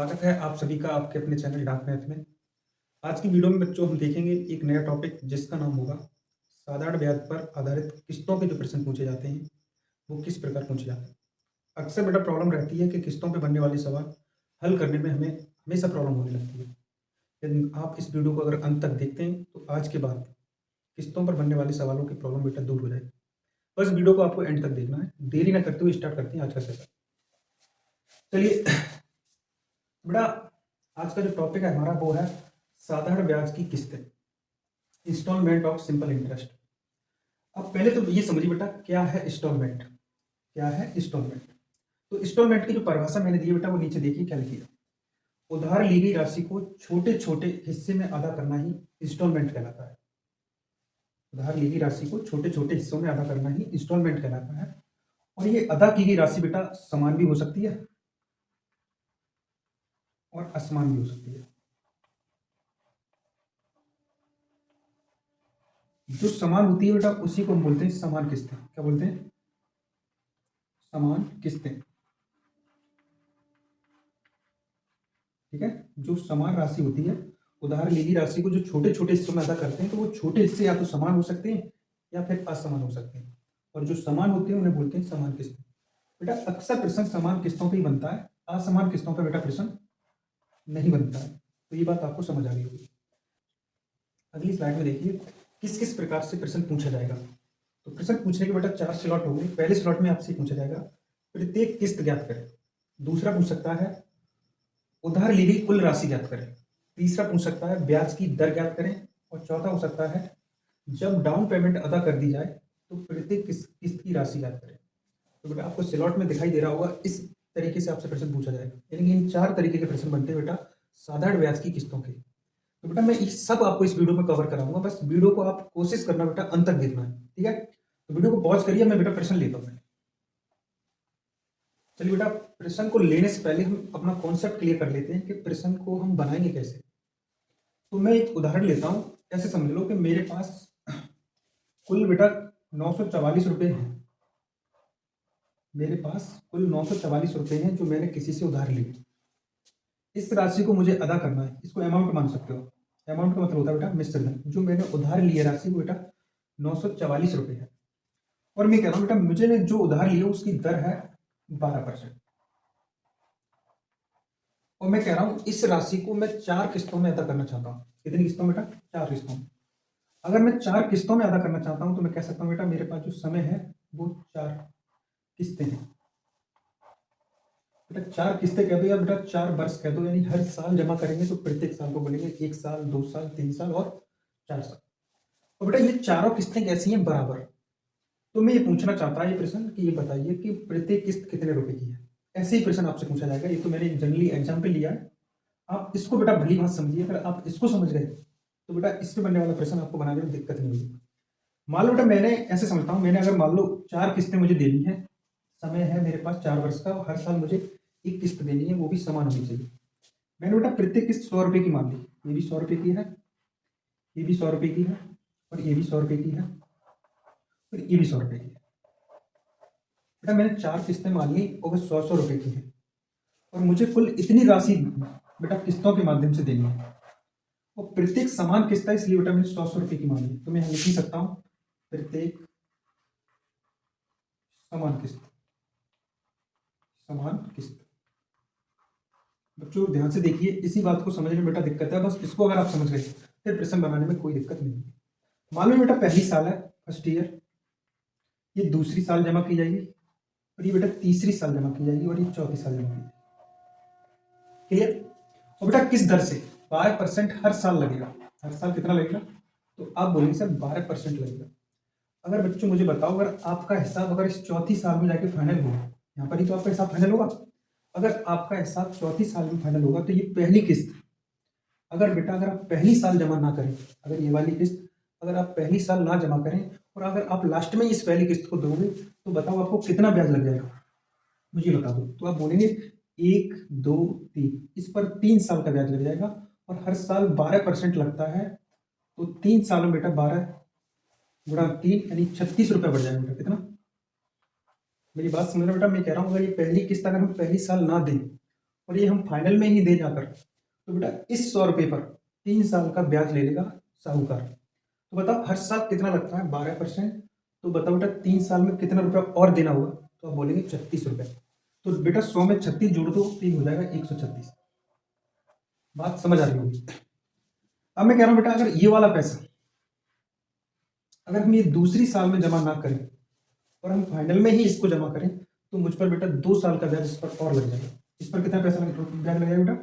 स्वागत है आप सभी का आपके अपने चैनल डार्क मैथ में। आज की वीडियो में बच्चों हम देखेंगे एक नया टॉपिक जिसका नाम होगा साधारण ब्याज पर आधारित किस्तों के जो प्रश्न पूछे जाते हैं वो किस प्रकार पूछे जाते हैं। अक्सर बेटा प्रॉब्लम रहती है कि किस्तों पे बनने वाले सवाल हल करने में हमें हमेशा प्रॉब्लम होने लगती है। लेकिन आप इस वीडियो को अगर अंत तक देखते हैं तो आज के बाद किस्तों पर बनने वाले सवालों की प्रॉब्लम बेटा दूर हो जाएगी। बस वीडियो को आपको एंड तक देखना है। देरी ना करते हुए स्टार्ट करते हैं आज का सेशन। चलिए बेटा, आज का जो टॉपिक है हमारा वो है साधारण ब्याज की किस्तें, इंस्टॉलमेंट ऑफ सिंपल इंटरेस्ट। अब पहले तो ये समझिए बेटा क्या है इंस्टॉलमेंट। क्या है इंस्टॉलमेंट? तो इंस्टॉलमेंट की जो परिभाषा मैंने दी है बेटा वो नीचे देखिए क्या लिखी है। उधार ली गई राशि को छोटे छोटे हिस्से में अदा करना ही इंस्टॉलमेंट कहलाता है। उधार ली गई राशि को छोटे छोटे हिस्सों में अदा करना ही इंस्टॉलमेंट कहलाता है। और ये अदा की गई राशि बेटा समान भी हो सकती है और असमान भी हो सकती है। जो समान होती है बेटा उसी को हम बोलते हैं समान किस्तें। क्या बोलते हैं? समान किस्तें। ठीक है, जो समान राशि होती है, उधार ली गई राशि को जो छोटे छोटे हिस्सों में अदा करते हैं तो वो छोटे हिस्से या तो समान हो सकते हैं या फिर असमान हो सकते हैं। और जो समान होते हैं उन्हें बोलते हैं समान किस्तें। बेटा अक्सर प्रश्न समान किस्तों पर ही बनता है, असमान किस्तों पर बेटा प्रश्न नहीं बनता है। तो ये बात आपको समझ आ गई होगी। अगली स्लाइड में देखिए किस किस प्रकार से प्रश्न पूछा जाएगा। तो प्रश्न पूछने के बेटा 4 स्लॉट होंगे। पहले स्लॉट में आपसे पूछा जाएगा प्रत्येक किस्त ज्ञात करें। दूसरा पूछ सकता है उधार ली गई कुल राशि ज्ञात करें। तीसरा पूछ सकता है ब्याज की दर ज्ञात करें। और चौथा हो सकता है जब डाउन पेमेंट अदा कर दी जाए तो प्रत्येक किस्त की राशि ज्ञात करें। तो बेटा आपको स्लॉट में दिखाई दे रहा होगा, इस तरीके से आपसे प्रश्न पूछा जाएगा। यानी कि इन 4 तरीके के प्रश्न बनते हैं बेटा साधारण ब्याज की किस्तों के। तो बेटा मैं इस सब आपको इस वीडियो में कवर कराऊंगा, बस वीडियो को आप कोशिश करना बेटा अंत तक देखना है। ठीक है, तो वीडियो को पॉज करिए, मैं बेटा प्रश्न लेता हूं। चलिए बेटा प्रश्न को लेने से पहले हम अपना कॉन्सेप्ट क्लियर कर लेते हैं कि प्रश्न को हम बनाएंगे कैसे। तो मैं एक उदाहरण लेता हूं। ऐसे समझ लो कि मेरे पास कुल बेटा 944 रुपए हैं। मेरे पास कुल 944 रुपए हैं जो मैंने किसी से उधार ली। इस राशि को मुझे अदा करना है। इसको अमाउंट मान सकते हो। अमाउंट का मतलब होता है बेटा मिश्र धन। जो मैंने उधार लिया राशि वो बेटा 944 रुपए है। और मैं कह रहा हूं बेटा मुझे ने जो उधार लिया उसकी दर है 12%। और मैं कह रहा हूं इस राशि को मैं 4 किस्तों में अदा करना चाहता हूं। कितनी किस्तों में बेटा? 4 किस्तों में। अगर मैं 4 किस्तों में अदा करना चाहता हूं तो मैं कह सकता हूं बेटा मेरे पास जो समय है वो 4 किस्तें हैं। बेटा 4 किस्तें कह दो या बेटा 4 वर्ष कह दो, यानी हर साल जमा करेंगे तो प्रत्येक साल को बोलेंगे 1 साल, 2 साल, 3 साल और 4 साल। तो बेटा ये चारों किस्तें कैसी हैं? बराबर। तो मैं ये पूछना चाहता है ये प्रश्न कि ये बताइए कि प्रत्येक किस्त कितने रुपए की है। ऐसे ही प्रश्न आपसे पूछा जाएगा। ये तो मैंने जनरली एग्जाम्पल लिया है, आप इसको बेटा भली बात समझिए। अगर आप इसको समझ गए तो बेटा इससे बनने वाला प्रश्न आपको बनाने में दिक्कत नहीं होगी। मान लो बेटा मैंने ऐसे समझता हूँ, मैंने अगर मान लो 4 किस्तें मुझे देनी है, समय है मेरे पास 4 वर्ष का, हर साल मुझे एक किस्त देनी है, वो भी समान होनी चाहिए। मैंने बेटा प्रत्येक किस्त 100 रुपए की मान ली। ये भी 100 रुपए की है, ये भी 100 रुपए की है, और ये भी 100 रुपए की है, और ये भी 100 रुपए की है। बेटा मैंने 4 किस्तें मान ली और वो 100 रुपए की है, और मुझे कुल इतनी राशि बेटा किस्तों के माध्यम से देनी है। और प्रत्येक समान किस्त है, इसलिए बेटा मैंने 100 रुपए की मान ली। तो मैं यहाँ लिख ही सकता हूँ प्रत्येक समान किस्त। समान किस्त। बच्चों ध्यान से देखिए, इसी बात को समझने में बेटा दिक्कत है, बस इसको अगर आप समझ गए फिर प्रश्न बनाने में कोई दिक्कत नहीं है। मान लो बेटा पहली साल है, फर्स्ट ईयर, ये दूसरी साल जमा की जाएगी, और ये बेटा तीसरी साल जमा की जाएगी, और ये चौथी साल जमा की जाएगी। क्लियर? और बेटा किस दर से? 12% हर साल लगेगा। हर साल कितना लगेगा? तो आप बोलेंगे सर 12% लगेगा। अगर बच्चों मुझे बताओ, अगर आपका हिसाब अगर इस चौथी साल में जाके फाइनल होगा, यहाँ पर ही तो आपका हिसाब फाइनल होगा। अगर आपका हिसाब चौथी साल में फाइनल होगा तो ये पहली किस्त, अगर बेटा अगर आप पहली साल जमा ना करें, अगर ये वाली किस्त अगर आप पहली साल ना जमा करें और अगर आप लास्ट में इस पहली किस्त को दोगे तो बताओ आपको कितना ब्याज लग जाएगा, मुझे बता दो। तो आप बोलेंगे 1, 2, 3, इस पर 3 साल का ब्याज लग जाएगा, और हर साल 12% लगता है। तो 3 साल में बेटा 12 गुणा 3 यानी 36 रुपये बढ़ जाएगा। बेटा कितना? मेरी बात समझना बेटा, मैं कह रहा हूँ अगर ये पहली किस्त अगर हम पहली साल ना दें और ये हम फाइनल में ही दे जाकर, तो बेटा इस 100 रुपये पर 3 साल का ब्याज ले लेगा साहूकार। तो बताओ हर साल कितना लगता है? 12%। तो बताओ बेटा 3 साल में कितना रुपया और देना होगा? तो आप बोलेंगे 36 रुपये। तो बेटा 100 में 36 जोड़ दो तो ये हो जाएगा 136। बात समझ आ रही होगी। अब मैं कह रहा हूँ बेटा, अगर ये वाला पैसा अगर हम ये दूसरी साल में जमा ना करें और हम फाइनल में ही इसको जमा करें, तो मुझ पर बेटा 2 साल का ब्याज इस पर और लग जाएगा। इस पर कितना पैसा ब्याज लगेगा बेटा?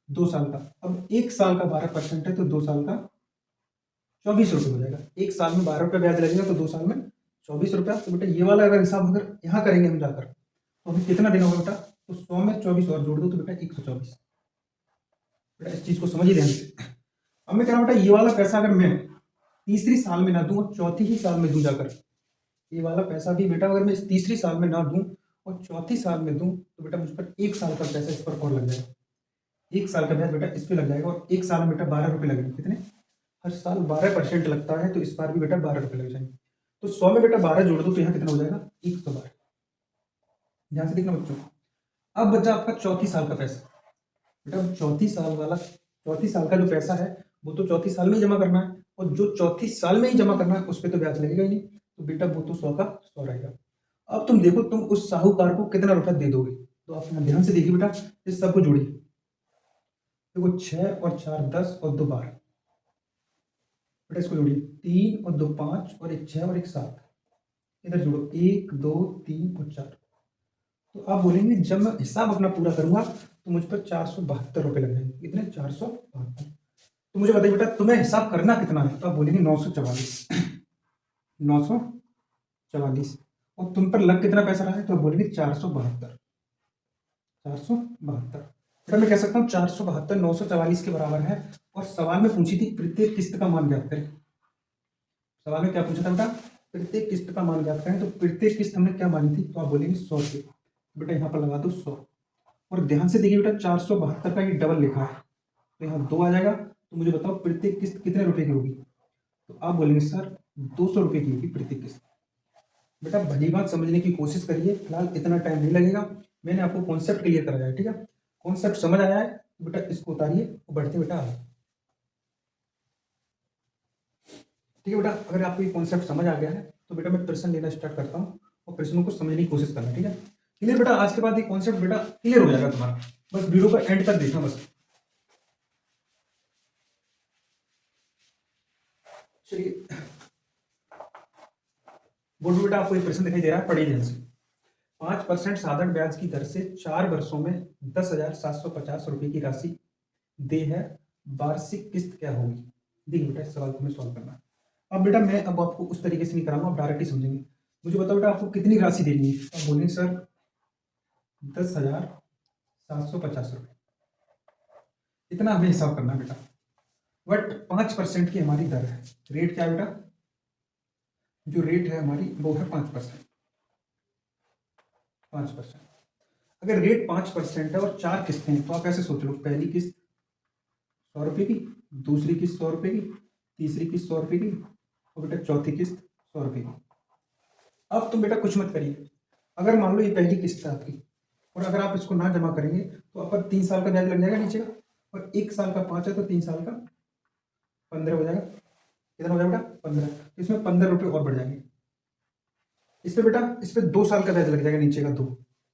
2 साल का। अब 1 साल का 12% है तो 2 साल का 24 रुपये हो जाएगा। 1 साल में 12 रुपये ब्याज लगेगा तो 2 साल में 24 रुपया। तो बेटा ये वाला अगर हिसाब अगर यहाँ करेंगे हम जाकर, तो हमें कितना देना होगा बेटा? तो 100 में 24 और जोड़ दो तो बेटा 124। बेटा इस चीज को समझिए ध्यान से। अब मैं कह रहा हूँ बेटा, ये वाला पैसा अगर मैं तीसरी साल में ना दूं और चौथी ही साल में दूं जाकर, ये वाला पैसा भी बेटा अगर मैं इस तीसरी साल में ना दूं और चौथी साल में दूं, तो बेटा मुझ पर 1 साल का पैसा इस पर और लग जाएगा। 1 साल का ब्याज बेटा इस पर लग जाएगा और 1 साल में बेटा 12 रुपये लगेंगे। कितने? हर साल 12% लगता है, तो इस बार भी बेटा 12 रुपये लग जाएंगे। तो 100 में बेटा 12 जोड़ दो तो यहाँ कितना हो जाएगा? 112। ध्यान से देखना बच्चों। अब बचा आपका चौथी साल का पैसा। बेटा चौथी साल का जो पैसा है वो तो चौथी साल में ही जमा करना है, और जो चौथी साल में ही जमा करना है उस पर तो ब्याज लगेगा ही नहीं, तो बेटा वो तो 100 का 100 रहेगा। अब तुम देखो तुम उस साहूकार को कितना रुपया दे दोगे। तो आप यहाँ ध्यान से देखिए बेटा, इस सबको जोड़िए। देखो 6 और 4 10 और 2 12। बेटा इसको जोड़िए, 3 और 2 5 और 1 6 और 1 7। इधर जोड़ो 1 2 3 और 4। तो आप बोलेंगे जब मैं हिसाब अपना पूरा करूंगा तो मुझ पर 472 रुपये लग जाएंगे। कितने? 472। तो मुझे बताइए बेटा तुम्हें हिसाब करना कितना है? तो आप बोलेंगे 944। 944। और तुम पर लग कितना पैसा रहा है? तो आप बोलेंगे 472। 472। बेटा मैं कह सकता हूँ 472 944 के बराबर है। और सवाल में पूछी थी प्रत्येक किस्त का मान ज्ञात करें। सवाल में क्या पूछा था बेटा? प्रत्येक किस्त का मान ज्ञात करें। तो प्रत्येक किस्त हमने क्या मानी थी? तो आप बोलेंगे 100 रुपये। बेटा यहाँ पर लगा दो 100। और ध्यान से देखिए बेटा 472 का ये डबल लिखा है, तो यहाँ 2 आ जाएगा। तो मुझे बताओ प्रत्येक किस्त कितने रुपए की होगी? तो आप बोलेंगे सर 200 रुपये की होगी प्रत्येक किस्त। बेटा भली बात समझने की कोशिश करिए, फिलहाल इतना टाइम नहीं लगेगा। मैंने आपको कॉन्सेप्ट क्लियर कराया है, ठीक है? कॉन्सेप्ट समझ आया है तो बेटा इसको उतारिए और बढ़ते बेटा आगे। ठीक है बेटा, अगर आपको ये कॉन्सेप्ट समझ आ गया है तो बेटा मैं प्रश्न लेना स्टार्ट करता हूँ और प्रश्नों को समझने की कोशिश करना। ठीक है? क्लियर बेटा? आज के बाद ये कॉन्सेप्ट बेटा क्लियर हो जाएगा तुम्हारा। बस वीडियो का एंड तक देखना बस। चलिए बोर्ड में बेटा आपको एक प्रश्न दिखाई दे रहा है, पढ़िए ध्यान से। 5% साधारण ब्याज की दर से 4 वर्षों में 10,750 रुपये की राशि दे है, वार्षिक किस्त क्या होगी? देखिए बेटा इस सवाल को हमें सॉल्व करना है। अब बेटा मैं अब आपको उस तरीके से नहीं कराऊंगा, आप डायरेक्ट ही समझेंगे। मुझे बताओ बेटा आपको कितनी राशि देनी है? आप बोलेंगे सर 10,750 रुपये। इतना हमें हिसाब करना है बेटा। बट 5% की हमारी दर है। रेट क्या है बेटा? जो रेट है हमारी वो है 5%। 5%। अगर रेट 5% है और 4 किस्तें हैं तो आप ऐसे सोच लो, पहली किस्त 100 रुपये की, दूसरी किस्त 100 रुपये की, तीसरी किस्त 100 रुपये की और बेटा चौथी किस्त 100 रुपये की। अब तुम बेटा कुछ मत करिए। अगर मान लो ये पहली किस्त है आपकी और अगर आप इसको ना जमा करेंगे तो आप पर 3 साल का ब्याज लग जाएगा नीचे का, और 1 साल का 5 है तो 3 साल का 15 हो जाएगा। कितना हो जाएगा बेटा? 15। तो इसमें 15 रुपये और बढ़ जाएंगे। इस पे बेटा इस पे 2 साल का ब्याज लग जाएगा नीचे का 2,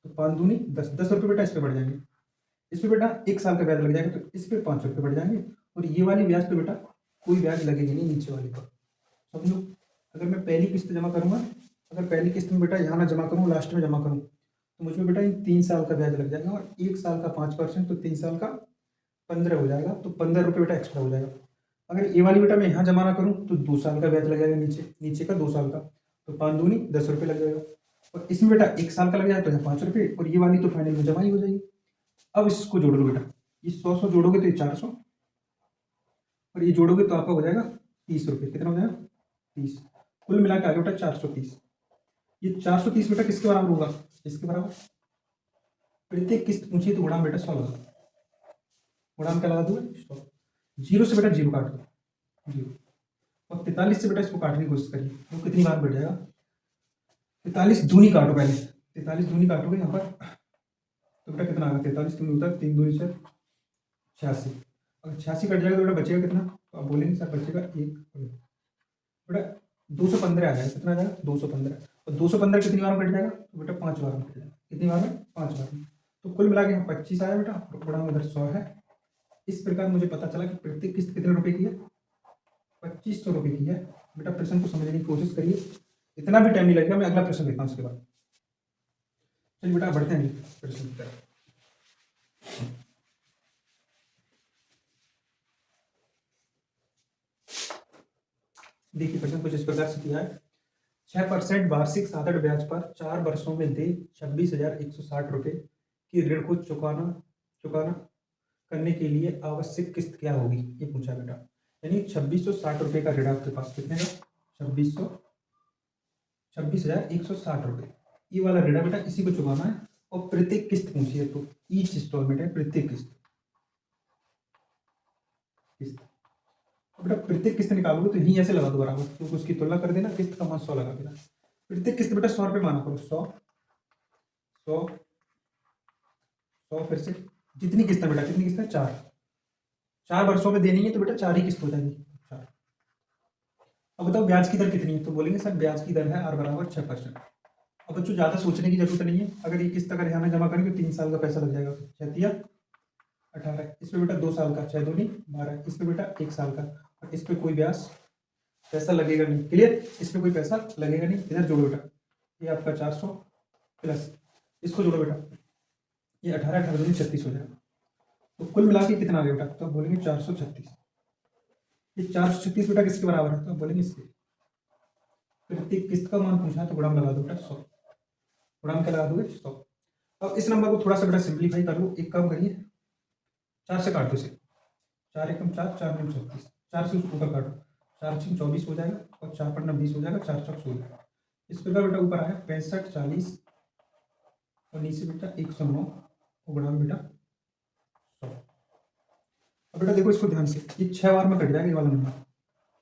तो 5 दूनी 10, 10 रुपये बेटा इस पे बढ़ जाएंगे। इस पे बेटा 1 साल का ब्याज लग जाएगा तो इस पे 5 रुपये बढ़ जाएंगे। और ये वाली ब्याज पे बेटा कोई ब्याज लगेगी नहीं नीचे वाली पर। समझ लो, अगर मैं पहली किस्त जमा करूंगा, अगर पहली किस्त में बेटा यहाँ ना जमा करूँ, लास्ट में जमा करूँ, तो मुझे बेटा 3 साल का ब्याज लग जाएगा। और 1 साल का 5% तो 3 साल का 15 हो जाएगा, तो 15 रुपये बेटा एक्स्ट्रा हो जाएगा। अगर ये वाली बेटा मैं यहाँ जमा ना करूँ तो 2 साल का ब्याज लग जाएगा नीचे का 2 साल का, तो 5 दूनी 10 रुपये लग जाएगा। और इसमें बेटा 1 साल का लग जाए तो यहाँ 5 रुपये, और ये वाली तो फाइनल में जमा ही हो जाएगी। अब इसको जोड़ लो बेटा, ये 100 जोड़ोगे तो ये 400, और ये जोड़ोगे तो आपका हो जाएगा 30 रुपये। कितना हो जाएगा? 30। कुल मिला के आगे बेटा 430। ये 430 बेटा किसके बराबर होगा? इसके बराबर। प्रत्येक किस्त पूछिए तो गुणाम बेटा 100 लगा, गुणाम क्या लगा दूंगा? 100। 0 से बेटा 0 काट दो, 0। और 43 से बेटा इसको काटने की कोशिश करिए, तो कितनी बार बढ़ जाएगा? 43 दूनी काटो पहले, 43 दूनी काटोगे यहाँ पर तो बेटा कितना आएगा, 43 3 होता है, 3 2 6 86। अगर 86 कट जाएगा तो बेटा बचेगा कितना, तो आप बोलेंगे सर बचेगा एक, बेटा 215 आ जाएगा। कितना आ जाएगा 215। और 215 कितनी बार में कट जाएगा, तो बेटा 5 बार में कट जाएगा। कितनी बार में, 5 बार में। तो कुल मिला के यहाँ 25 आया बेटा, और बड़ा उधर 100 है। इस प्रकार मुझे पता चला कि प्रत्येक किस्त कितने रुपए की है, 2500 रुपये की है। बेटा प्रश्न को समझने की कोशिश करिए, इतना भी टाइम नहीं लगेगा। मैं अगला प्रश्न देखता हूँ उसके बाद। चलिए बेटा बढ़ते हैं प्रश्न की तरफ। देखिए प्रश्न कुछ इस प्रकार से किया है। 6% वार्षिक साधारण ब्याज पर 4 वर्षों में दे 26,160 रुपये की ऋण को चुकाना करने के लिए आवश्यक किस्त क्या होगी, ये पूछा बेटा। यानी 2660 रुपये का ऋण आपके पास, कितने का, 26,160 रुपये, ये वाला ऋण है बेटा, इसी को चुकाना है। और प्रत्येक किस्त पूछी है, तो ईच इंस्टॉलमेंट है, प्रत्येक किस्त। बेटा प्रत्येक किस्त निकालोगे तो यही ऐसे लगा दो बराबर, क्योंकि उसकी तुलना कर देना, किस्त का मान 100 लगा देना। प्रत्येक किस्त बेटा 100 रुपये माना करो, 100 100 100, फिर से जितनी किस्त है बेटा, कितनी किस्त है, 4 वर्षों में देनी है, तो बेटा 4 ही किस्त हो जाएगी, 4। अब बताओ ब्याज की दर कितनी है, तो बोलेंगे सर ब्याज की दर है R बराबर 6%। अब बच्चों ज़्यादा सोचने की जरूरत नहीं है। अगर ये किस्त अगर यहाँ में जमा करेंगे तो 3 साल का पैसा लग जाएगा, 6 18, इसमें बेटा 2 साल का, 6 दूनी 12, इसमें बेटा 1 साल का, और इस पर कोई ब्याज पैसा लगेगा नहीं। क्लियर, इसमें कोई पैसा लगेगा नहीं। इधर जोड़ो बेटा, ये आपका 400 प्लस इसको जोड़ो बेटा, ये 18 18 दूनी 36 हो जाएगा। तो कुल मिला के कितना आ गया बेटा, तो आप बोलेंगे 436। ये 436 बेटा किसके बराबर है, तो आप बोलेंगे इसके। प्रत्येक किस्त का मान पूछा है तो गुणाम लगा दो बेटा 100, गुणाम क्या लगा दोगे 100। अब इस नंबर को थोड़ा सा बेटा सिंप्लीफाई कर लो। एक काम करिए, 4 से काट दो इसे, 4 एकम 4, 4 दूनी 36, 4 से ऊपर काटो, 4 6 24 हो जाएगा, और 4 पन्ना 20 हो जाएगा, 4 चौक 16। इस प्रकार बेटा ऊपर आया 65 40, और नीचे बेटा 109, और गुणाम बेटा 100। अब बेटा देखो इसको ध्यान से, ये 6 बार में कट जाएगा ये वाला नंबर।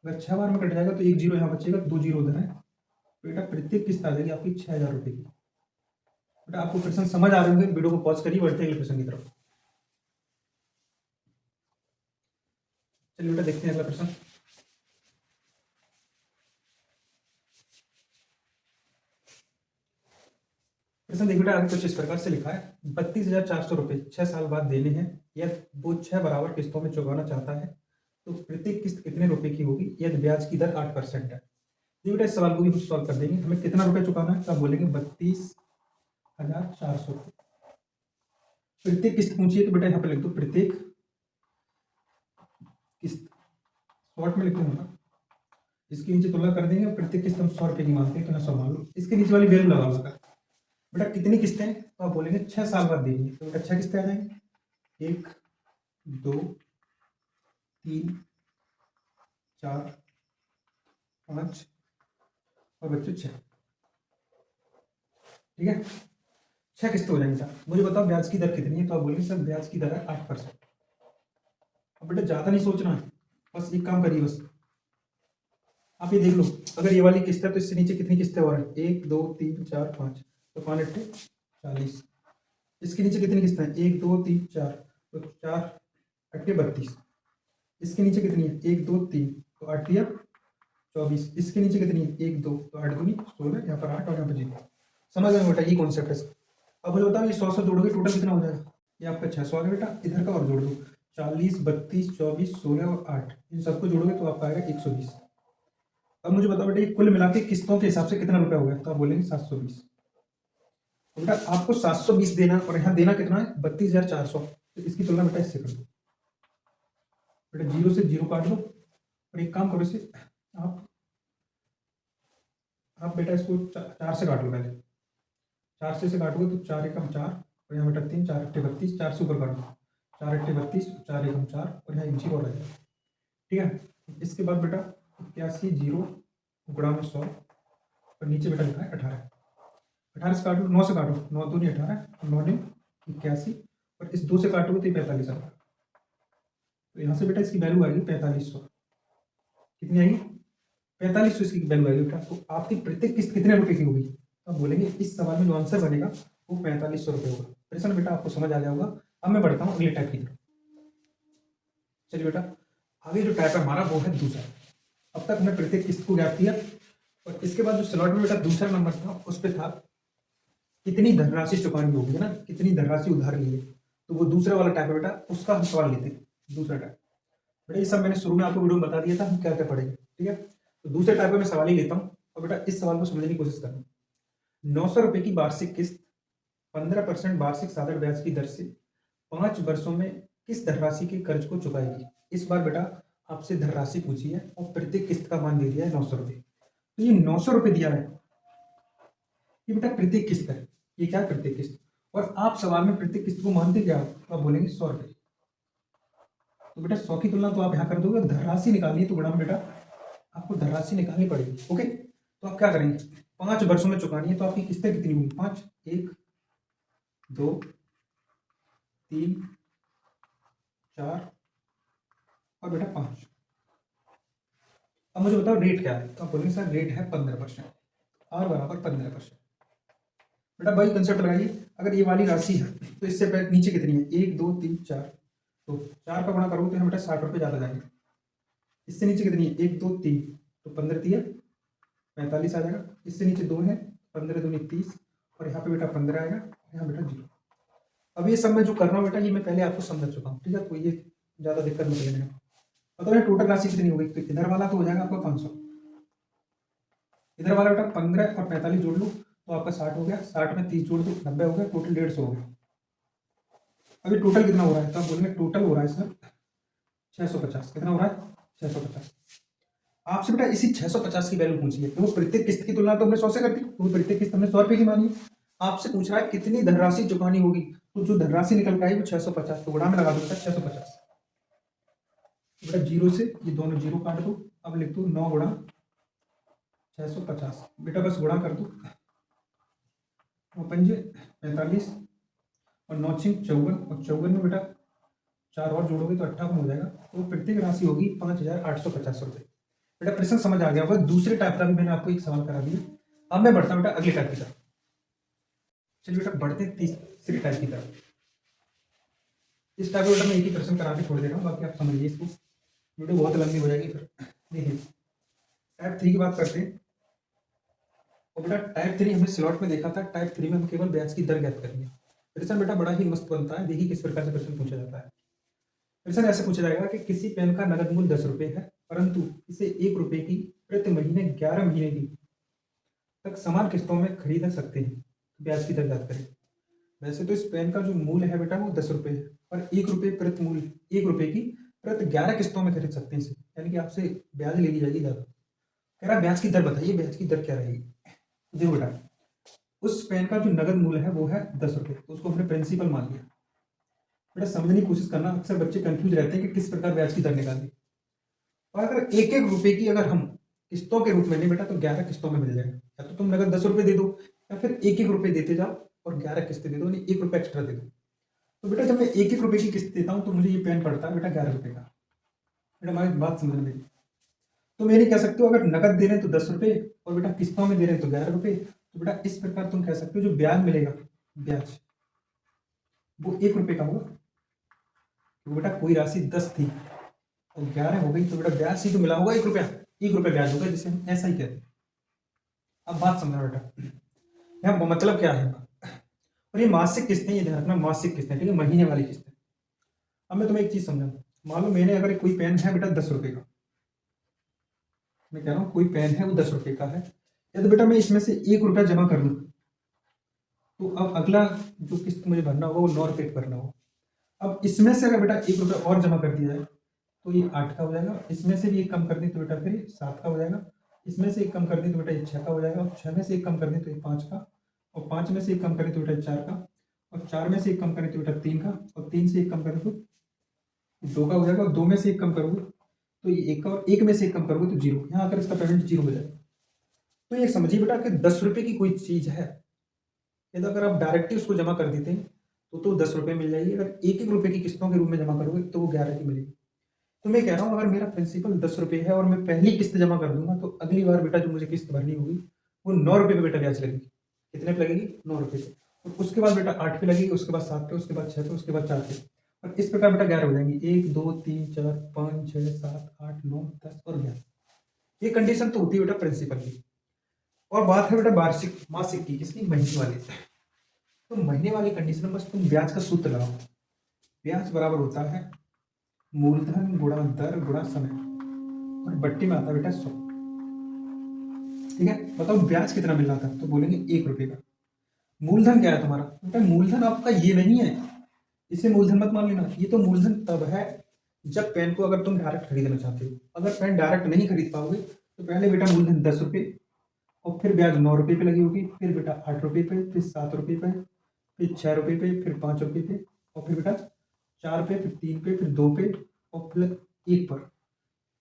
अगर 6 बार में कट जाएगा तो 1 जीरो यहाँ बचेगा, 2 जीरो उधर है। बेटा प्रत्येक किस्त आ जाएगी आपकी 6,000 रुपये की। बेटा आपको प्रश्न समझ आ रहे होंगे, वीडियो को पॉज करिए, बढ़ते हैं अगले प्रश्न की तरफ। चलिए बेटा देखते हैं अगला प्रश्न। प्रश्न देखिए बेटा आगे कुछ इस प्रकार से लिखा है, 32,400 रुपये 6 साल बाद देने हैं, या वो 6 बराबर किस्तों में चुकाना चाहता है, तो प्रत्येक किस्त कितने रुपए की होगी यदि ब्याज की दर 8% है। ये बेटा इस सवाल को भी हम सॉल्व कर देंगे। हमें कितना रुपए चुकाना है, तो आप बोलेंगे 32,400 रुपये। प्रत्येक किस्त पूछिए तो बेटा यहाँ पे लिख दो प्रत्येक किस्त, शॉर्ट में लिख दूंगा, इसके नीचे तुलना कर देंगे। प्रत्येक किस्त हम 100 रुपये की मानते हैं, तो यहाँ 100 मान लो। इसके नीचे वाली वैल्यू लगा लो बेटा, कितनी किस्तें, तो आप बोलेंगे 6 साल बाद देनी है, तो बेटा 6 किस्तें आ जाएंगी, 1 2 3 4 5, और बच्चों 6। ठीक है, 6 किस्तें हो जाएंगी। मुझे बताओ ब्याज की दर कितनी है, तो आप बोलेंगे सर ब्याज की दर है 8%। अब बेटा ज़्यादा नहीं सोचना है, बस एक काम करिए, बस आप ये देख लो, अगर ये वाली किस्त है तो इससे नीचे कितनी किस्तें और हैं, 1 2 3 4 5, तो 5 अट्ठे 40। इसके नीचे कितनी किस्तें हैं, 1 2 3 4, तो 4 अट्ठे 32। इसके नीचे कितनी है, 1 2 3, तो 8 या 24। इसके नीचे कितनी है, 1 2, तो 8 दूनी 16, यहाँ पर 8 और यहाँ पर 0। समझ में बेटा, ये कॉन्सेप्ट है। अब मुझे बताओ ये 100 से जोड़ोगे टोटल कितना हो जाएगा, ये आपका 600 आ गया बेटा। इधर का और जोड़ दो, 40 32 24 16 और 8, इन सबको जोड़ोगे तो आपका आएगा 120। अब मुझे बताओ बेटा ये कुल मिला के किस्तों के हिसाब से कितना रुपया हो गया, तो आप बोलेंगे 720। तो बेटा आपको 720 देना, और यहाँ देना कितना है 32,400, तो इसकी तुलना बेटा इससे कर दो। बेटा 0 से 0 काट दो, और एक काम करो इसे आप बेटा इसको 4 से काट लो पहले। 4 से काटोगे तो 4 एकम 4, और यहाँ बेटा 3 4 अट्ठे 32, 4 से ऊपर काट दो, 4 अट्ठे 32, 4 एकम 4, और यहाँ 1 जीरो आ जाएगा। ठीक है, इसके बाद बेटा 81 0 गुणा में 100, और नीचे बेटा लिखा है 18। 18 से काटो, 9 से काटो, 9 दूनी 18, 9 ने 81, और इस 2 से काटोगे तो 45 आएगा। तो यहाँ से बेटा इसकी वैल्यू आएगी 4500। कितनी आएगी, 4500 इसकी वैल्यू आएगी बेटा। तो आपकी प्रत्येक किस्त कितने रुपए की होगी, तो आप बोलेंगे इस सवाल में जो आंसर बनेगा वो 4500 होगा। प्रश्न बेटा आपको समझ आ गया होगा। अब मैं बढ़ता हूँ अगले टाइप की तरफ। चलिए बेटा, आगे जो टाइप है हमारा वो है दूसरा। अब तक हमने प्रत्येक किस्त को ज्ञात किया और इसके बाद जो स्लॉट में बेटा दूसरा नंबर था उस पर था कितनी धनराशि चुकानी होगी, है ना, कितनी धनराशि उधार ली है। तो वो दूसरा वाला टाइप है बेटा, उसका हम सवाल लेते हैं। दूसरा टाइप बेटा, ये सब मैंने शुरू में आपको वीडियो में बता दिया था हम क्या क्या पढ़ेंगे, ठीक है। तो दूसरे टाइप में मैं सवाल ही लेता हूँ और बेटा इस सवाल को समझने की कोशिश करना। 900 रुपए की वार्षिक किस्त 15% वार्षिक साधारण ब्याज की दर से 5 वर्षों में किस धनराशि के कर्ज को चुकाएगी। इस बार बेटा आपसे धनराशि पूछी है और प्रत्येक किस्त का मान दे दिया है 900 रुपए। तो ये 900 रुपए दिया है, ये बेटा प्रत्येक किस्त है। ये क्या है? प्रत्येक किस्त। और आप सवाल में प्रत्येक किस्त को मानते क्या हो? तो आप बोलेंगे 100 रुपए। तो बेटा 100 की तुलना तो आप यहाँ कर दोगे, धनराशि निकालनी है तो गुणा में बेटा आपको धनराशि निकालनी पड़ेगी। ओके, तो आप क्या करेंगे? 5 वर्षों में चुकानी है तो आपकी किस्तें कितनी होंगी? 5, 1, 2, 3, 4 और बेटा 5। अब मुझे बताओ रेट क्या है? तो आप बोलेंगे सर रेट है 15%, R बराबर 15%। बेटा वही कंसेप्ट लगाइए, अगर ये वाली राशि है तो इससे पहले नीचे कितनी है? 1, 2, 3, 4। तो 4 का गुणा करोगे तो यहाँ बेटा 60 रुपये ज़्यादा जाएंगे। इससे नीचे कितनी है? 1, 2, 3, तो 15 3 45 आ जाएगा। इससे नीचे 2 है, 15 दूनी 30 और यहाँ पे बेटा 15 आएगा, यहाँ बेटा 0। अब ये सब मैं जो कर रहा हूँ बेटा ये मैं पहले आपको समझ चुका हूँ, ठीक है। तो ये ज़्यादा दिक्कत मत लेना। मतलब ये टोटल राशि कितनी हो गई? तो इधर वाला तो हो जाएगा आपका 500, इधर वाला बेटा 15 और 45 जोड़ लो तो आपका 60 हो गया, 60 में 30 जोड़ दो 90 हो गया, टोटल 150 हो गया। अभी टोटल कितना हो रहा है? तो आप बोलेंगे टोटल हो रहा है सर 650। कितना हो रहा है? 650। आपसे बेटा इसी 650 की वैल्यू पूछी है, तो वो प्रत्येक किस्त की तुलना तो हमने 100 से कर दी, तो वो प्रत्येक किस्त हमने 100 रुपए की मानी है। आपसे पूछ रहा है कितनी धनराशि चुकानी होगी, तो जो धनराशि निकल के आई वो 650, तो गुणा में लगा दो बेटा 650। बेटा जीरो से ये दोनों जीरो काट दो, अब लिख दो 9 गुणा 650। बेटा बस गुणा कर दो, 9 पंजे 45 और 9 छः 54 और 54 में बेटा 4 और जोड़ोगे तो 58 हो जाएगा। तो प्रत्येक राशि होगी 5850 रुपये। बेटा प्रश्न समझ आ गया होगा। दूसरे टाइप का भी मैंने आपको एक सवाल करा दिया। अब मैं बढ़ता हूँ बेटा अगले टाइप की तरफ। चलिए बेटा बढ़ते हैं तीसरी टाइप की तरफ। इस टाइप बेटा मैं एक ही प्रश्न करा के छोड़ दे रहा हूँ, बाकी आप समझिए इसको, वीडियो बहुत लंबी हो जाएगी फिर। देखिए टाइप 3 की बात करते हैं। और बेटा टाइप 3 हमने स्लॉट में देखा था, टाइप 3 में हम केवल ब्याज की दर ज्ञात करेंगे। प्रश्न बेटा बड़ा ही मस्त बनता है, देखिए किस प्रकार से प्रश्न पूछा जाता है। प्रश्न ऐसे पूछा जाएगा कि किसी पेन का नगद मूल्य 10 रुपये है, परंतु इसे 1 रुपये की प्रति महीने 11 महीने की तक समान किस्तों में खरीद सकते हैं। ब्याज की दर ज्ञात करें। वैसे तो इस पेन का जो मूल्य है बेटा वो 10 रुपये है, पर 1 रुपये प्रति मूल्य 1 रुपये की प्रति 11 किस्तों में खरीद सकते हैं इसे, यानी कि आपसे ब्याज ले ली जाएगी ज़्यादा। कह रहा ब्याज की दर बताइए, ब्याज की दर क्या रहेगी। देखो बेटा उस पेन का जो नगद मूल्य है वो है 10 रुपये, तो उसको हमने प्रिंसिपल मान लिया। बेटा समझने की कोशिश करना, अक्सर बच्चे कंफ्यूज रहते हैं कि किस प्रकार ब्याज की दर निकालनी। और अगर 1-1 रुपये की अगर हम किस्तों के रूप में लें बेटा तो 11 किस्तों में मिल जाएगा। या तो तुम नगद 10 रुपये दे दो या फिर 1-1 रुपये देते जाओ और 11 किस्तें दे दो, नहीं 1 रुपये एक्स्ट्रा दे दो। तो बेटा जब मैं 1-1 रुपये की किस्त देता हूँ तो मुझे ये पेन पड़ता है बेटा 11 रुपये का। बेटा हमारी बात समझ में। तुम ये नहीं कह सकते हो अगर नगद दे रहे हैं तो 10 रुपये और बेटा किस्तों में दे रहे हैं तो 11 रुपये। तो बेटा इस प्रकार तुम कह सकते हो जो ब्याज मिलेगा, ब्याज वो 1 रुपये का होगा। तो बेटा कोई राशि 10 थी और 11 हो गई, तो बेटा ब्याज ही तो मिला होगा 1 रुपया, 1 रुपये ब्याज होगा, जिसे हम ऐसा ही कहते हैं। अब बात समझना बेटा, यहाँ मतलब क्या है। और ये मासिक किस्तें, ये ध्यान रखना मासिक किस्तें, ठीक है, महीने वाली किस्तें। अब मैं तुम्हें एक चीज समझाऊं, मान लो मैंने अगर कोई पेन है बेटा 10 रुपये का, मैं कह रहा हूँ कोई पेन है वो 10 रुपये का है, यदि बेटा मैं इसमें से 1 रुपया जमा कर दूं तो अब अगला जो किस्त मुझे भरना होगा वो 9 रुपये भरना होगा। अब इसमें से अगर बेटा 1 रुपया और जमा कर दिया जाए तो ये 8 का हो जाएगा, इसमें से भी एक कम कर दी तो बेटा फिर 7 का हो जाएगा, इसमें से एक कम कर दी तो बेटा ये 6 का हो जाएगा, और 6 में से एक कम कर दी तो ये 5 का, और 5 में से एक कम करें तो बेटा 4 का, और 4 में से एक कम करें तो बेटा 3 का, और 3 से एक कम करें तो 2 का हो जाएगा, और 2 में से एक कम करोगे तो ये 1 का, और 1 में से एक कम करोगे तो 0। यहाँ आकर इसका पेमेंट 0 हो जाएगा। तो ये समझिए बेटा कि 10 रुपये की कोई चीज़ है, यदि अगर आप डायरेक्टली उसको जमा कर देते हैं तो 10 रुपये मिल जाएगी, अगर 1-1 रुपये की किस्तों के रूप में जमा करोगे तो वो 11 की मिलेगी। तो मैं कह रहा हूँ अगर मेरा प्रिंसिपल 10 रुपये है और मैं पहली किस्त जमा कर दूंगा तो अगली बार बेटा जो मुझे किस्त भरनी होगी वो 9 रुपये पे बेटा ब्याज लगेगी। कितने पे लगेगी? 9 रुपये पे। तो उसके बाद बेटा 8 पे लगेगी, उसके बाद 7 पे, उसके बाद 6 पे, उसके बाद 4 पे, और इस प्रकार बेटा 11 हो जाएंगी। 1 2 3 4 5 6 7 8 9 10 और 11। ये कंडीशन तो होती है बेटा प्रिंसिपल की। और बात है बेटा वार्षिक मासिक की, किसकी? महीने वाली। तो महीने वाली कंडीशन में बस तुम ब्याज का सूत्र लगाओ। ब्याज बराबर होता है मूलधन गुणा दर गुणा समय, और बट्टी में आता है बेटा 100। ठीक है, बताओ ब्याज कितना मिल रहा था? तो बोलेंगे 1 रुपये का। मूलधन क्या है तुम्हारा? बेटा मूलधन आपका ये नहीं है, इसे मूलधन मत मान लेना। ये तो मूलधन तब है जब पेन को अगर तुम डायरेक्ट खरीदना चाहते हो। अगर पेन डायरेक्ट नहीं खरीद पाओगे तो पहले बेटा मूलधन 10 रुपये, और फिर ब्याज 9 रुपये पे लगी होगी, फिर बेटा 8 रुपये पे, फिर 7 रुपये पे, फिर 6 रुपये पे, फिर 5 रुपये पे, और फिर बेटा 4 पे, फिर 3 पे, फिर 2 पे, और फिर 1 पर।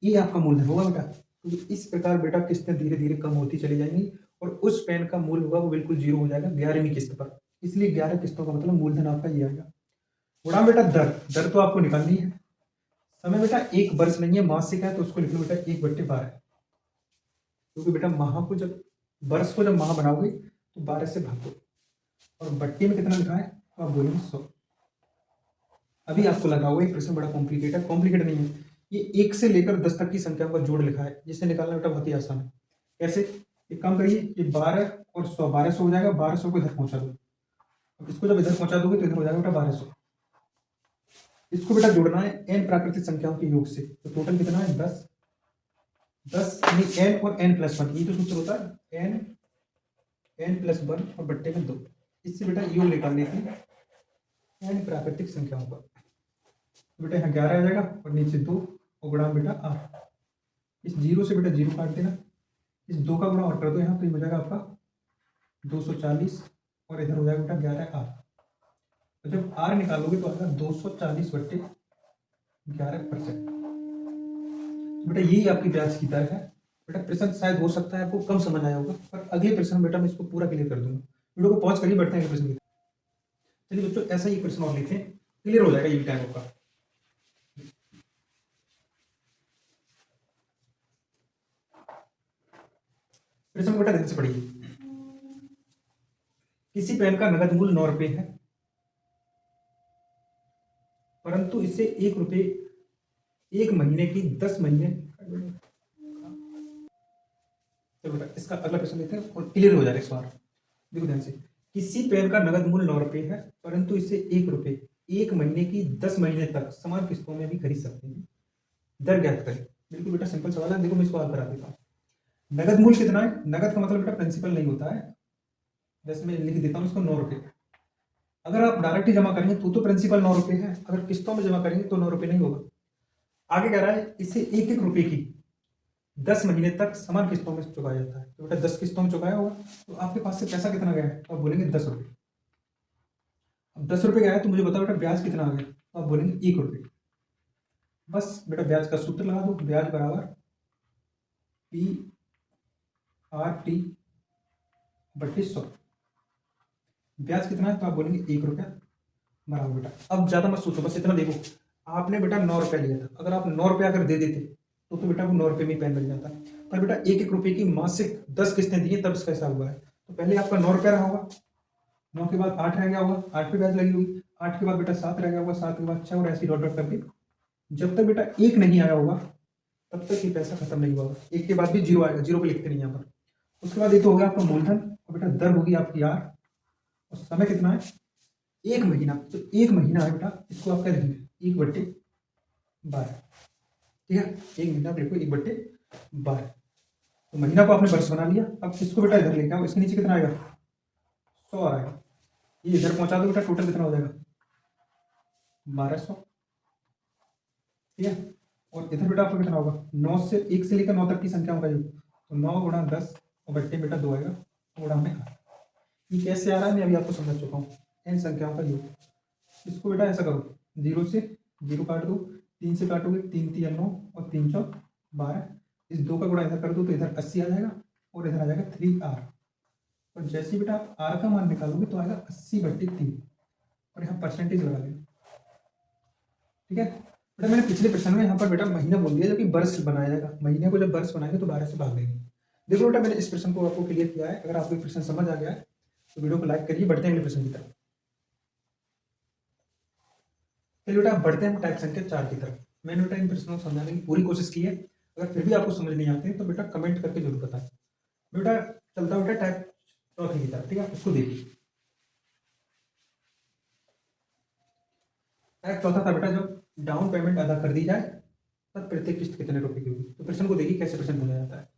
ये आपका मूलधन होगा बेटा। तो इस प्रकार बेटा किस्तें धीरे धीरे कम होती चली जाएंगी, और उस पेन का मूल्य होगा वो बिल्कुल जीरो हो जाएगा 11वीं किस्त पर। इसलिए 11 किस्तों का मतलब मूलधन आपका ये आएगा। गुणा बेटा दर, दर तो आपको निकालनी है। समय बेटा 1 वर्ष नहीं है, मासिक है, तो उसको लिख लो बेटा 1/12, क्योंकि बेटा माह को जब वर्ष को जब माह बनाओगे तो 12 से भाग दो। और बट्टी में कितना लिखा है? तो आप बोलेंगे 100। अभी आपको लगा होगा ये प्रश्न बड़ा कॉम्प्लिकेटेड नहीं है। ये 1 से लेकर 10 तक की संख्या का जोड़ लिखा है, जिसे निकालना बेटा बहुत ही आसान है। कैसे? एक काम करिए, ये 12 और 100, 1200 हो जाएगा। 1200 को इधर पहुंचा दो। अब इसको जब इधर पहुंचा दोगे तो इधर हो जाएगा बेटा 1200। इसको बेटा जोड़ना है n प्राकृतिक संख्याओं के योग से। तो टोटल कितना है? 10। 10 यानी n और n+1, ये तो सूत्र होता है n+1 और बट्टे में 2। इससे बेटा योग निकालने थे n प्राकृतिक संख्याओं का। तो बेटा यहाँ 11 आ जाएगा, और नीचे 2, और गुणा बेटा 8। इस 0 से बेटा 0 काट देना, इस 2 का गुणा और कर दो यहाँ, तो ये हो जाएगा आपका 240, और इधर हो जाएगा बेटा 11 r। तो जब r निकालोगे तो आएगा 240/11%। बेटा यही आपकी ब्याज की दर है। बेटा प्रश्न शायद हो सकता है आपको कम समझ आया होगा, पर अगले प्रश्न बेटा मैं इसको पूरा क्लियर कर दूंगा। वीडियो को पॉज करिए, बढ़ते हैं अगले प्रश्न की। चलिए बच्चों, ऐसा ही प्रश्न और लिखें, क्लियर हो जाएगा ये टाइम आपका। प्रश्न बेटा ध्यान से पढ़िए। किसी पेन का नगद मूल्य 9 रुपये है, परंतु इसे 1 रुपये 1 महीने की 10 महीने। तो बेटा इसका अगला प्रश्न लेते हैं और क्लियर हो जाएगा इस बार। देखो ध्यान से, किसी पेन का नगद मूल्य 9 रुपये है, परंतु इसे 1 रुपये 1 महीने की 10 महीने तक समान किस्तों में भी खरीद सकते हैं। दर ज्ञात करें। बिल्कुल बेटा सिंपल सवाल है। देखो मैं इसको हल करा देता हूँ। नगद मूल्य कितना है? नगद का मतलब बेटा प्रिंसिपल नहीं होता है। जैसे मैं लिख देता हूँ इसको 9 रुपये। अगर आप डायरेक्ट ही जमा करेंगे तो प्रिंसिपल 9 रुपये है, अगर किस्तों में जमा करेंगे तो 9 रुपये नहीं होगा। आगे कह रहा है इसे 1-1 रुपये की 10 महीने तक समान किस्तों में चुकाया जाता है। तो बेटा 10 किस्तों में चुकाया होगा, तो आपके पास से पैसा कितना गया है? तो आप बोलेंगे 10 रुपये। अब 10 रुपये गया है तो मुझे बताओ बेटा ब्याज कितना आ गया? तो आप बोलेंगे 1 रुपये। बस बेटा ब्याज का सूत्र लगा दो। ब्याज बराबर PRT/100। ब्याज कितना है? तो आप बोलेंगे 1 रुपया बराबर। बेटा अब ज्यादा मत सोचो, बस इतना देखो। आपने बेटा 9 रुपया लिया था, अगर आप 9 रुपया अगर दे देते तो बेटा वो 9 रुपये में पेन मिल जाता। पर बेटा 1-1 रुपये की मासिक 10 किस्तें दी हैं, तब इसका हिसाब हुआ है। तो पहले आपका 9 रुपया रहा होगा, 9 के बाद 8 रह गया होगा, 8 पे ब्याज लगी होगी, 8 के बाद बेटा 7 रह गया होगा, 7 के बाद 6, और ऐसे डॉट डॉट करके जब तक बेटा 1 नहीं आया होगा तब तक ये पैसा खत्म नहीं हुआ होगा। 1 के बाद भी 0 आएगा, 0 पे लिखते नहीं यहाँ पर। उसके बाद ये तो हो गया आपका मूलधन, और बेटा दर होगी आपकी R, और समय कितना है? 1 महीना। तो 1 महीना है बेटा, इसको आप क्या लिखेंगे? 1/12। ठीक है, 1 महीना आप लिखो 1/12। तो महीना को आपने वर्ष बना लिया। अब इसको बेटा इधर लेके आओ, इसके नीचे कितना आएगा? 100 आएगा। ये इधर पहुंचा दो बेटा, टोटल कितना हो जाएगा? 1200। ठीक है, और इधर बेटा आपका कितना होगा? 9 से 1 से लेकर 9 तक की संख्याओं का योग। तो 9 गुणा 10 और बट्टे बेटा 2 आएगा, गुणा में 8। ये कैसे आ रहा है मैं अभी आपको समझ चुका हूँ। n संख्याओं का योग। इसको बेटा ऐसा करो, 0 से 0 काट दो, 3 से काटोगे, 3 3 9 और 3 4 12। इस 2 का गुणा इधर कर दो तो इधर 80 आ जाएगा, और इधर आ जाएगा 3r। और जैसे ही बेटा आप r का मान निकालोगे तो आएगा 80/3, और यहाँ परसेंटेज लगा देना। ठीक है बेटा, मैंने पिछले प्रश्न में यहाँ पर बेटा महीना बोल दिया, जबकि वर्ष बनाया जाएगा। महीने को जब वर्ष बनाएंगे तो 12 से भाग देंगे। देखो बेटा मैंने इस प्रश्न को आपको क्लियर किया है। अगर आपको प्रश्न समझ आ गया है तो वीडियो को लाइक करिए, बढ़ते हैं अगले प्रश्न की तरफ। चलिए बेटा बढ़ते हैं टाइप संख्या 4 की तरफ। मैंने बेटा इन प्रश्नों को समझाने की पूरी कोशिश की है। अगर फिर भी आपको समझ नहीं आते हैं तो बेटा कमेंट करके जरूर बताएं। बेटा चलता हूँ बेटा टाइप चौथे की तरफ, ठीक है, उसको देखिए। टाइप चौथा था बेटा, जब डाउन पेमेंट अदा कर दी जाए तब प्रत्येक किस्त कितने रुपए की होगी। तो प्रश्न को देखिए कैसे प्रश्न पूछा जाता है।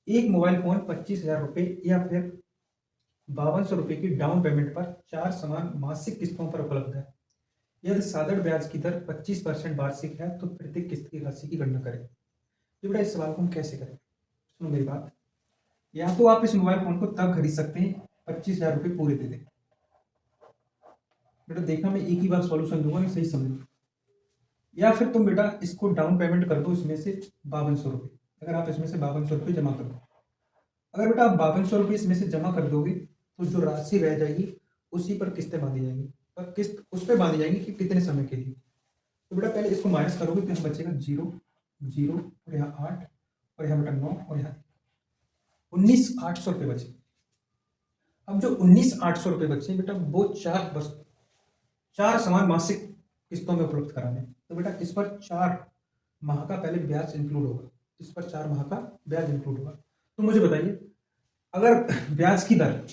एक मोबाइल फोन 25,000 रुपए या फिर 5200 रुपए की डाउन पेमेंट पर 4 समान मासिक किस्तों पर उपलब्ध है। यदि साधारण ब्याज की दर 25% वार्षिक है तो प्रत्येक किस्त की राशि की गणना करें। तो बेटा इस सवाल को हम कैसे करें, सुनो मेरी बात। या तो आप इस मोबाइल फोन को तब खरीद सकते हैं 25,000 रुपये पूरे दे दें। बेटा देखना मैं एक ही बार सॉल्यूशन दूंगा, नहीं सही समझो। या फिर तुम बेटा इसको डाउन पेमेंट कर दो इसमें से 5200 रुपये। अगर आप इसमें से 5200 रुपये जमा कर दो, अगर बेटा आप 5200 रुपये इसमें से जमा कर दोगे तो जो राशि रह जाएगी उसी पर किस्तें बांधी जाएंगी, और किस्त उस पर बांधी जाएंगी कि कितने समय के लिए। तो बेटा पहले इसको माइनस करोगे तो यहाँ बचेगा 0 0 और यहाँ 8 और यहाँ बेटा 9 और यहाँ 19,800 रुपये बचे। अब जो 19,800 रुपये बचे बेटा वो चार समान मासिक किस्तों में उपलब्ध कराने। तो बेटा इस पर 4 माह का पहले ब्याज इंक्लूड होगा, इस पर 4 माह का ब्याज इंक्लूड होगा। तो मुझे बताइए, अगर ब्याज की दर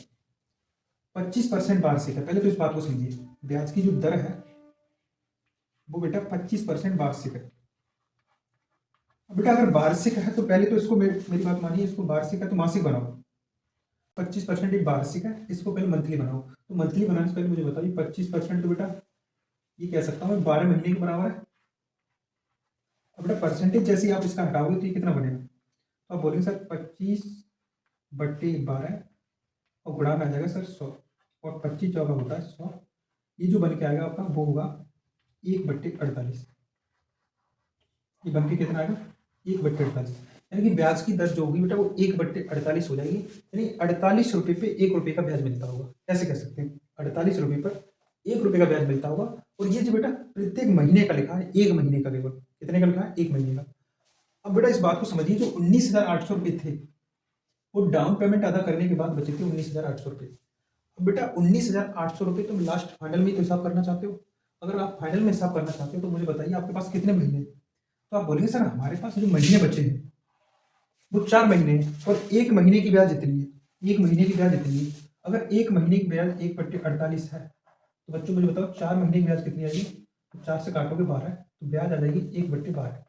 25% वार्षिक है, पहले तो इस बात को समझिए, ब्याज की जो दर है वो बेटा 25% वार्षिक है। बेटा अगर वार्षिक है तो पहले तो इसको मेरी बात मानिए, इसको वार्षिक है तो मासिक बनाओ। 25% एक वार्षिक है, इसको पहले मंथली बनाओ। तो मंथली बनाने से पहले मुझे बताइए 25% तो बेटा ये कह सकता हूँ 12 महीने के बराबर है। अब बेटा परसेंटेज जैसे आप इसका हटाओगे तो ये कितना बनेगा, तो आप बोलेंगे सर 25/12 और गुणा में आ जाएगा सर 100, और 25 चौका होता है 100। ये जो बन के आएगा आपका वो होगा 1/48। ये बन के कितना आएगा 1/48, यानी कि ब्याज की दर जो होगी बेटा वो 1/48 हो जाएगी। यानी 48 रुपये पे 1 रुपये का ब्याज मिलता होगा, ऐसे कह सकते हैं 48 रुपये पर 1 रुपये का ब्याज मिलता होगा। और ये जो बेटा प्रत्येक महीने का लिखा है, 1 महीने का, केवल कितने का लिखा है 1 महीने का। अब बेटा इस बात को समझिए, जो 19,800 रुपये थे वो डाउन पेमेंट अदा करने के बाद बचे थे 19,800 रुपये। अब बेटा 19,800 रुपये तुम लास्ट फाइनल में तो हिसाब करना चाहते हो। अगर आप फाइनल में हिसाब करना चाहते हो तो मुझे बताइए आपके पास कितने महीने हैं। तो आप बोलेंगे सर हमारे पास जो महीने बचे हैं वो 4 महीने हैं और 1 महीने की ब्याज इतनी है, 1 महीने की ब्याज इतनी है। अगर 1 महीने की ब्याज 1/48 है तो बच्चों मुझे बताओ 4 महीने की ब्याज कितनी आएगी। तो 4 से काटोगे 12 तो ब्याज आ जाएगी 1/12।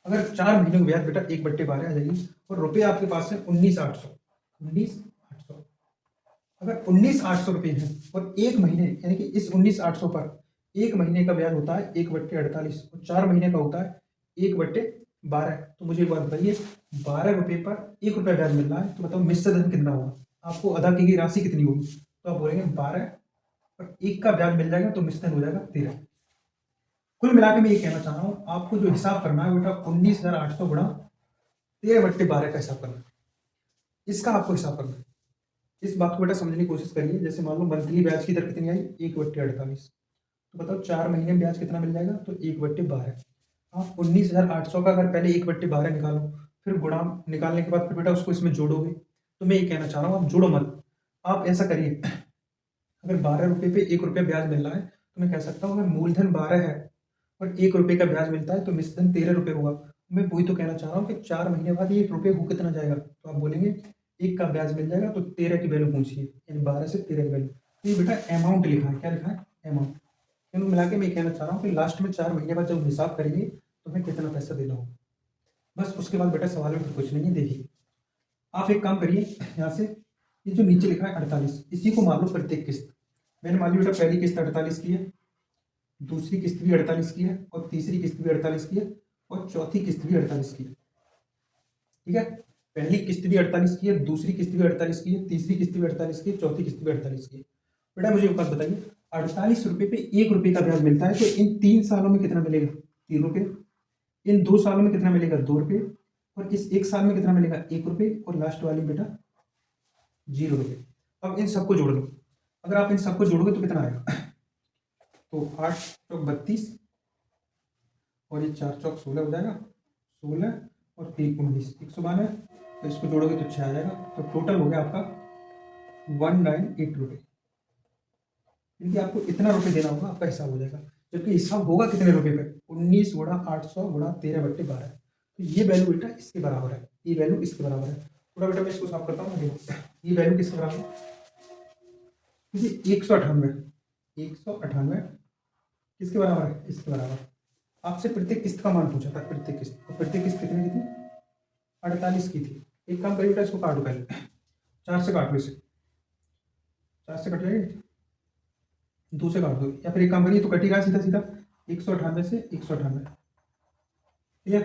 अगर 4 महीने की ब्याज बेटा 1/12 आ जाएगी और रुपये आपके पास है 19,800। 19,800, अगर 19,800 रुपये है और 1 महीने यानी कि इस 19,800 पर 1 महीने का ब्याज होता है 1/48 और 4 महीने का होता है 1/12। तो मुझे एक बात बताइए, 12 रुपये पर 1 रुपया ब्याज मिल रहा है, तो बताओ मिश्र धन कितना होगा, आपको अदा की गई राशि कितनी होगी। तो आप बोलेंगे 12 और 1 का ब्याज मिल जाएगा तो मिश्र धन हो जाएगा 13। कुल मिला के मैं ये कहना चाह रहा हूँ, आपको जो हिसाब करना है बेटा 19,800 गुणा 13/12 का हिसाब करना है, इसका आपको हिसाब करना है। इस बात को बेटा समझने की कोशिश करिए। जैसे मान लो मंथली ब्याज की दर कितनी आई 1/48, तो बताओ 4 महीने में ब्याज कितना मिल जाएगा, तो 1/12। आप 19,800 का अगर पहले 1/12 निकालो, फिर गुणा निकालने के बाद फिर बेटा उसको इसमें जोड़ोगे। तो मैं ये कहना चाह रहा हूँ आप जोड़ो मत, आप ऐसा करिए, अगर 12 रुपये पे 1 रुपया ब्याज मिल रहा है तो मैं कह सकता हूँ अगर मूलधन 12 है और 1 रुपये का ब्याज मिलता है तो मिश्रधन 13 रुपये होगा। मैं वही तो कहना चाह रहा हूँ कि 4 महीने बाद ये 1 रुपये हो कितना जाएगा, तो आप बोलेंगे 1 का ब्याज मिल जाएगा तो 13 की वैल्यू पूछिए, यानी 12 से 13 की वैल्यू। तो ये बेटा अमाउंट लिखा है, क्या लिखा है अमाउंट। यानी मिला के मैं कहना चाह रहा हूँ कि लास्ट में 4 महीने बाद जब हिसाब करेंगे तो हमें कितना पैसा देना होगा, बस उसके बाद बेटा सवाल में फिर कुछ नहीं है। देखिए आप एक काम करिए, यहाँ से ये जो नीचे लिखा है 48, इसी को मान लो प्रत्येक किस्त। मैंने मान ली बेटा पहली किस्त 48 की है, दूसरी किस्त भी 48 की है, और तीसरी किस्त भी 48 की है, और चौथी किस्त भी 48 की है। ठीक है, पहली किस्त भी 48 की है, दूसरी किस्त भी 48 की है, तीसरी किस्त भी 48 की है, चौथी किस्त भी 48 की है। बेटा मुझे एक बात बताइए, 48 रुपये पे 1 रुपये का ब्याज मिलता है, तो इन 3 सालों में कितना मिलेगा 3 रुपये, इन 2 सालों में कितना मिलेगा 2 रुपये, और इस 1 साल में कितना मिलेगा 1 रुपये, और लास्ट वाली बेटा 0 रुपये। अब इन सबको जोड़ लो, अगर आप इन सबको जोड़ोगे तो कितना आएगा, तो 8 चौक 32 और ये 4 चौक 16 हो जाएगा, 16 और 3 19, 192। तो इसको जोड़ोगे तो 6 आ जाएगा, तो टोटल हो गया आपका 198 रुपये, क्योंकि आपको इतना रुपये देना होगा, आपका हिसाब हो जाएगा। जबकि हिसाब होगा कितने रुपये पे, 19 गुणा 800 गुणा 13/12, तो ये वैल्यू बेटा इसके बराबर है, ये वैल्यू इसके बराबर है। थोड़ा बेटा मैं इसको साफ करता हूँ, देखो ये वैल्यू किसके बराबर है, क्योंकि 198 किसके बराबर है, इसके बराबर। आपसे प्रत्येक किस्त का मान पूछा था, प्रत्येक किस्त, और प्रत्येक किस्त कितने की थी, 48 की थी। एक काम करिए बेटा, इसको काटो पहले, 4 से काट लो इसे, 4 से कट जाएगी, 2 से काट दो, या फिर एक काम करिए तो कटेगा सीधा सीधा 198 से 198, ठीक है।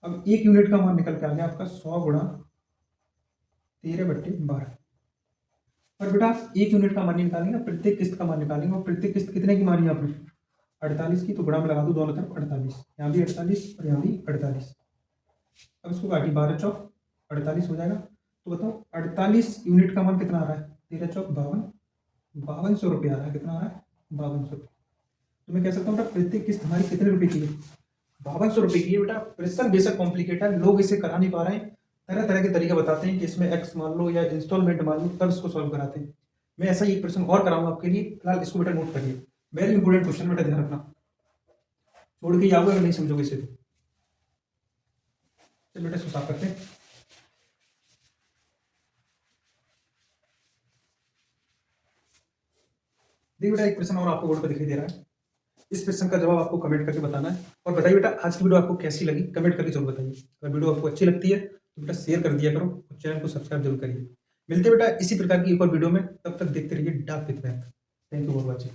अब एक यूनिट का मान निकल के आ गया आपका 100 गुणा 13/12। और बेटा एक यूनिट का मान निकालेंगे, प्रत्येक किस्त का मान निकालेंगे, और प्रत्येक किस्त कितने की मानी आपने, 48 की, तो गुणा में लगा दो दोनों तरफ 48, यहाँ भी 48 और यहाँ भी 48। अब इसको काटिए, 12 चौक 48 हो जाएगा। तो बताओ 48 यूनिट का मान कितना आ रहा है, 13 चौक 52, 5200 रुपये आ रहा है। कितना आ रहा है, 5200 रुपये। तो मैं कह सकता हूँ बेटा प्रत्येक किस्त हमारी कितने रुपए की है, 5200 रुपये की है। बेटा प्रश्न बेशक कॉम्प्लिकेटेड है, लोग इसे करा नहीं पा रहे हैं, तरह तरह के तरीके बताते हैं कि इसमें एक्स मान लो या इंस्टॉलमेंट मान लो, तब इसको सॉल्व कराते हैं। मैं ऐसा ही एक प्रश्न और कराऊंगा आपके लिए, फिलहाल इसको बेटा नोट करिए, वेरी इंपॉर्टेंट क्वेश्चन, बेटा ध्यान रखना, छोड़ के जाओगे अगर नहीं समझोगे इसे तो। चल बेटा इसको साफ करते हैं। देखिए बेटा एक प्रश्न और आपको बोर्ड पर दिखाई दे रहा है, इस प्रश्न का जवाब आपको कमेंट करके बताना है। और बताइए बेटा आज की वीडियो आपको कैसी लगी, कमेंट करके जरूर बताइए। अगर वीडियो आपको अच्छी लगती है तो बेटा शेयर कर दिया करो, और चैनल को सब्सक्राइब जरूर करिए। मिलते हैं बेटा इसी प्रकार की एक और वीडियो में, तब तक देखते रहिए डाक with math. Thank you for watching.